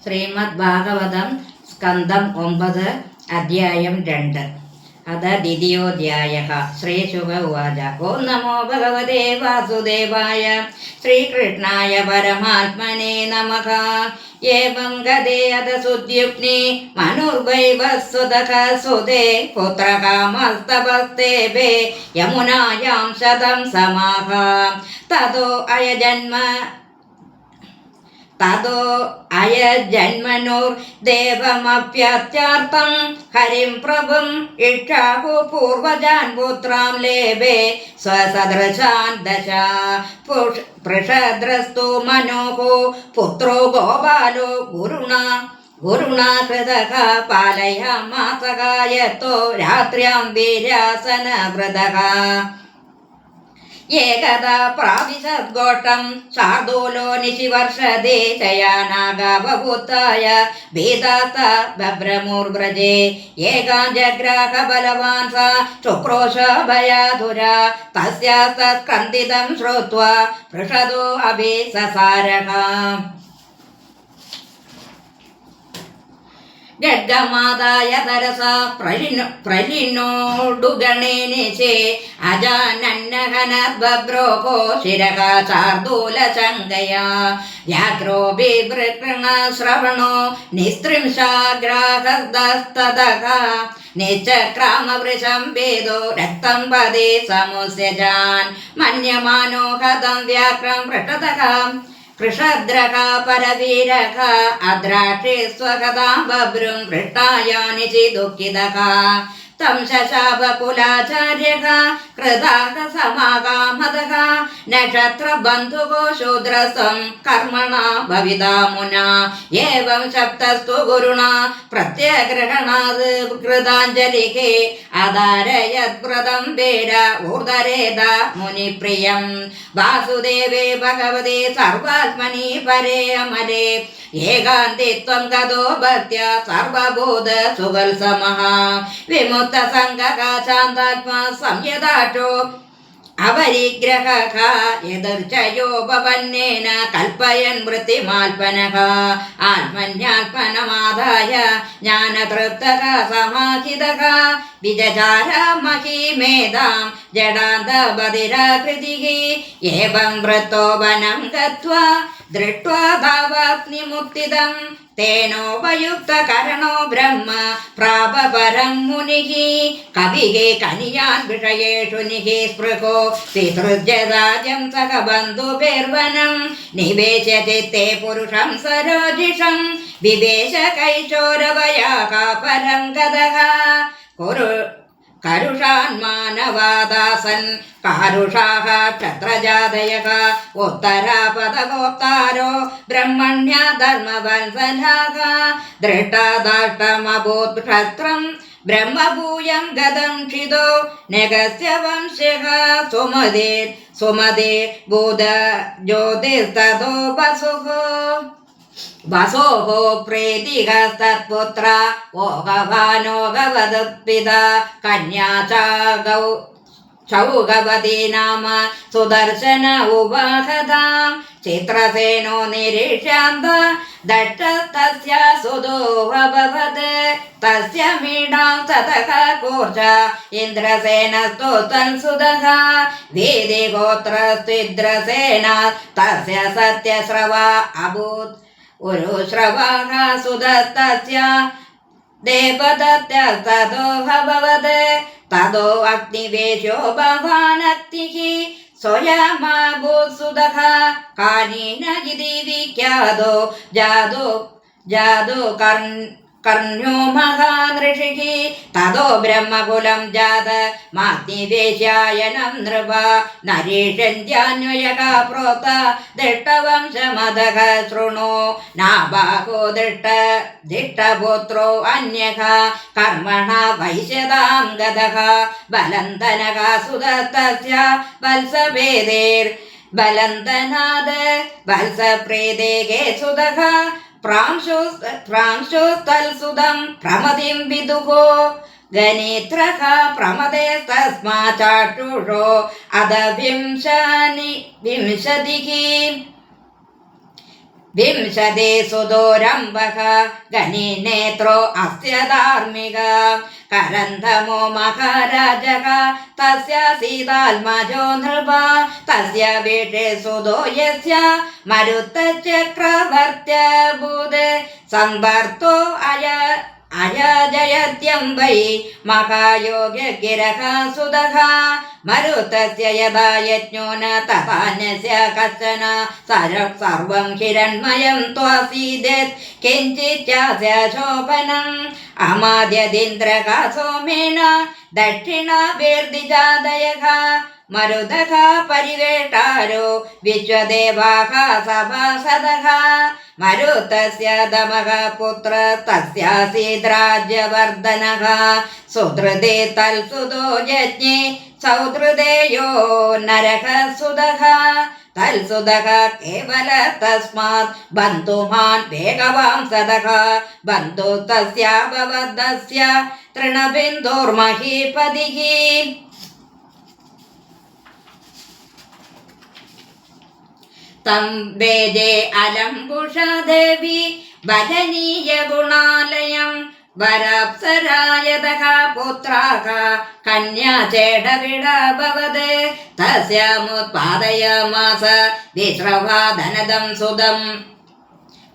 ശ്രീമദ് ഭാഗവതം സ്കന്ധം 9 അധ്യായം 2 അത ദ്വിതീയോധ്യായഃ. ശ്രീശുക ഉവാച. ഓം നമോ ഭഗവതേ വാസുദേവായ ശ്രീകൃഷ്ണായ പരമാത്മനെ നമഃ. ഏവം ഗതേ അത സുദ്യുപ്നി മനുർവൈവസ്വതഃ സുതേ പുത്രകാമസ്തപസ്തേഭേ യമുനായാം ശതം സമാഹ. തതോ അയജന്മനോർദേവമപ്യത്യാർത്ഥം ഹരിം പ്രഭും ഇക്ഷാഹു പൂർവജാൻ പുത്രാം ലേഭേ സ്വസദൃശാൻ ദശ. പൃഷദ്രസ്തു മനോഹോ പുത്രോ ഗോപാലോ ഗുരുണാ കൃതഃ പാലയാമാസകായത്തോ രാത്ര്യാം വീര്യാസനവ്രതഃ. ഏകദാ പ്രാവിശദ്ഘോഷം ശാർദൂലോ നിശിവർഷദേ ശയാനാഗാവഭൂത്തായ ഭീതാസ്ത ബഭ്രമൂർവ്രജേ. ഏകാം ജഗ്രാഹ ബലവാൻ സ ശുക്രോശഭയാധുരാ തസ്യാസ്തസ്കന്ദിതം ശ്രുത്വാ പൃഷദോ അഭിസസാരഃ. ഗഡ്ഗമാദായ തരസ പ്രലിനോടുഗണേനിശേ അജാനന്നഹനദ്ബ്രോഹോ ശിരഃ ശാർദൂലശങ്കയാ. വ്യാഘ്രോ ബിഭൃകൃണശ്രവണോ നിസ്ത്രിംശാഗ്രാഹസ്തതഃ നിശ്ചക്രാമവൃശം വേദോ രക്തം പദേ സമുസ്യജാൻ. മന്യമാനോ ഹതം വ്യാഘ്രം പൃഷതഃ കൃഷദ്രഃ പരവീരഃ അദ്രാക്ഷേ സ്വകഥാം ബഭ്രും പൃഷ്ടായാനി ദുഃഖിതഃ. തം ശശാപ കുലാചാര്യഃ കൃതാഹ സമാഗാമതഃ നക്ഷത്രബന്ധുകോ ശൂദ്രസം കർമ്മണാ ഭവിതാ മുനാ. ഏവം ശബ്ദസ്തു ഗുരുണാ പ്രത്യഗ്രഹണാത് കൃതാഞ്ജലിഃ അധാരയദ്വ്രതം വേദ ഊർധരേത മുനിപ്രിയം. വാസുദേവേ ഭഗവതേ സർവാത്മനി പരേ അമരേ ഏകാന്തിത്വം ഗതോ ഭക്ത്യാ സർവഭൂത സുഖൽസമഃ. വിമുക്ത സംഗഃ ശാന്താത്മാ സംയതാഠോ അവരിഗ്രഹഃ യദർച്ചയോപപന്നേന കൽപ്പയൻ വൃത്തിമാൽപനഃ. ആത്മന്യാത്മനമാദായ ജ്ഞാനതൃപ്തഃ സമാഹിതഃ വിജചാര മഹീമേധാം ജഡാന്തബധിരാകൃതിഃ. ഏവം വൃത്തോ വനം ഗത്വാ ദൃഷ്ട്വാ ധാവാഗ്നിമുക്തിദം തേനോപയുക്തകരണോ ബ്രഹ്മ പ്രാപപരം മുനിഃ. കവിഃ കനിയാൻ വിഷയേഷു നിഃ സ്പൃഹോ പിതൃജരാജം സഹ ബന്ധുഭിർവനം നിവേശ്യ ചിത്തേ പുരുഷം സരോജിഷം വിവേശ കൈശോരവയാഃ പരം ഗതഃ. കരുഷാൻ മാനവാദാസൻ കാരുഷാഃ ക്ഷത്രജാതയഃ ഉത്തരാപദഗോപ്താരോ ബ്രഹ്മണ്യ ധർമ്മവത്സലാഃ. ദൃഷ്ടദാഷ്ടമഭൂത് ക്ഷത്രം ബ്രഹ്മഭൂയം ഗതം ക്ഷിതോ നഗസ്യ വംശഃ. സുമതിർ ഭൂത ജ്യോതിസ്തതോ വസോഃ പ്രീതിഹസ്തത്പുത്ര ഓഹവാനോഹവദത്പിതാ കന്യാ ചൗഗവതി നാമ സുദർശന ഉപാഹതാം. ചിത്രസേനോ നിരീക്ഷ്യാന്ത ദക്ഷസ്തസ്യ സുദോഹഭവത് തസ്യ മീഢാം തതഃ കൂർച്ച ഇന്ദ്രസേനസ്തു തൻസുതഃ. വേദിഗോത്രസ്ത്വിദ്രസേന തസ്യ സത്യശ്രവാ അഭൂത് ഉരുശ്രവഃ സുതസ്തസ്യ ദേവദത്തസ്തതോഹഭവത്. തതോ അഗ്നിവേശോ ഭവാനക്തിഃ സ്വയമാഭൂത് സുതഃ. കാനീന ഇതി വിഖ്യാതോ ജാതോ കർണ്യോ മഹാനൃഷിഃ. തതോ ബ്രഹ്മകുലം ജാത മാഗ്നിവേശ്യായനം നൃപ നരീഷന്ത്യാന്വയഃ പ്രോക്ത ദിഷ്ടവംശമദഃ ശൃണു. നാഭാഗോ ദിഷ്ടപുത്രോ അന്യഃ കർമ്മണ വൈശ്യതാം ഗതഃ. ബലന്തനഃ സുതസ്തസ്യ വത്സഭേദേർ ബലന്തനാത് വത്സപ്രീതേകേ സുതഃ. പ്രാംശുസ്തൽസുതം പ്രമതിം വിദുഃ. ഗണിത്രഃ പ്രമദേസ്തസ്മാ ചാക്ഷുഷോ അധ വിംശതിഃ. വിംശതി സുദൂരംബക ഗണിനേത്രോ അസ്യ ധാർമ്മിക കരന്ധമോ മഹാരാജക തസ്യ സീതാത്മജോ നൃപ തസ്യ വീഷേ സുതോ യസ്യ മരുതചക്രവർത്യ ഭൂത് സംവർത്തോ അയജയത്യംബൈ മഹായോഗിരഃ സുതഃ മരുതസ്യ യഥാ യജ്ഞോ ന തഥാന്യസ്യ കശ്ചന സർവം ഹിരണ്മയം ത്വാസീദേത് കിഞ്ചിച്ചാസ്യ ശോഭനം അമാദ്യദിന്ദ്രക സോമേന ദക്ഷിണാഭിർദിജാദയഃ മരുതഃ പരിവേഷ്ടാരോ വിശ്വദേവാഃ സഭാസദഃ മരുതസ്യ ദമഃ പുത്ര തസ്യാസീത് രാജ്യവർദ്ധനഃ സുധൃതേ തൽസുതോ യജ്ഞേ സൗധൃതേയോ നരക സുതഃ തൽസുതഃ കേവല തസ്മാത് ബന്ധുമാൻ വേഗവാംസതഃ ബന്ധു തസ്യാഭവദസ്യ തൃണബിന്ദുർമഹീപതിഃ തം വേദേ അലംബുഷദേവി ഭജനീയ ഗുണാലയം വരാപ്സരായതഃ പുത്രാഃ കന്യാ ചേടവിടഭവത് തസ്യാമുത്പാദയാമാസ വിശ്രവാധനദം സുതം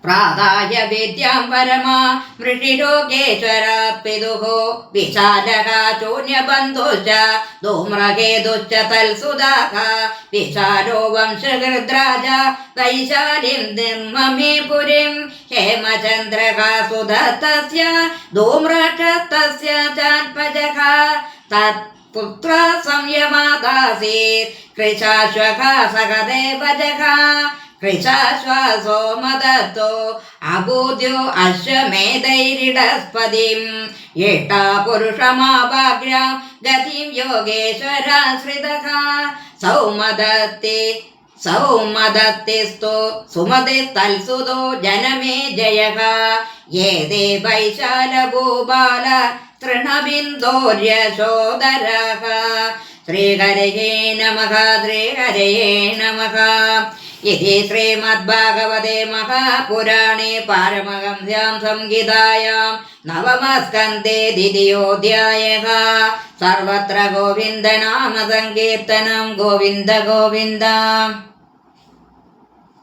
പ്രാതായ വിദ്യാം പരമാ മൃഷിരോഗേശ്വരാത് പിതുഃ വിശാലഃ ശൂന്യബന്ധുശ്ച ധൂമ്രകേതുശ്ച തൽസുതാഃ വിശാലോ വംശഹൃദ്രാജ വൈശാലിം നിർമ്മമേ പുരിം ഹേമചന്ദ്രഃ സുതസ്തസ്യ ധൂമ്രക്ഷസ്തസ്യ ചാൽപജഃ തത്പുത്ര സംയമാദാസീത് കൃശാശ്വഃ സഹദേവജഃ കൃശാശ്വാസോ മദത്തോ അബൂദ്യോ അശ്വമേധൈരിടസ്പതിം ഏട്ടാ പുരുഷമാഭാഗ്യം ഗതിം യോഗേശ്വരാശ്രിതഃ സൗമദത്തിസ്തു സുമതിസ്തൽസുതോ ജനമേ ജയഃ യേദേ വൈശാലഭൂപാല തൃണബിന്ദോര്യശോദരഃ ശ്രീഹരയേ നമഃ ശ്രീഹരയേ നമഃ ഇതി ശ്രീമദ്ഭാഗവതേ മഹാപുരാണേ പാരമഹംസ്യാം സംഹിതായാം നവമസ്കന്ധേ ദ്വിതീയോऽധ്യായഃ സർവത്ര ഗോവിന്ദനാമ സങ്കീർത്തനം ഗോവിന്ദ ഗോവിന്ദ.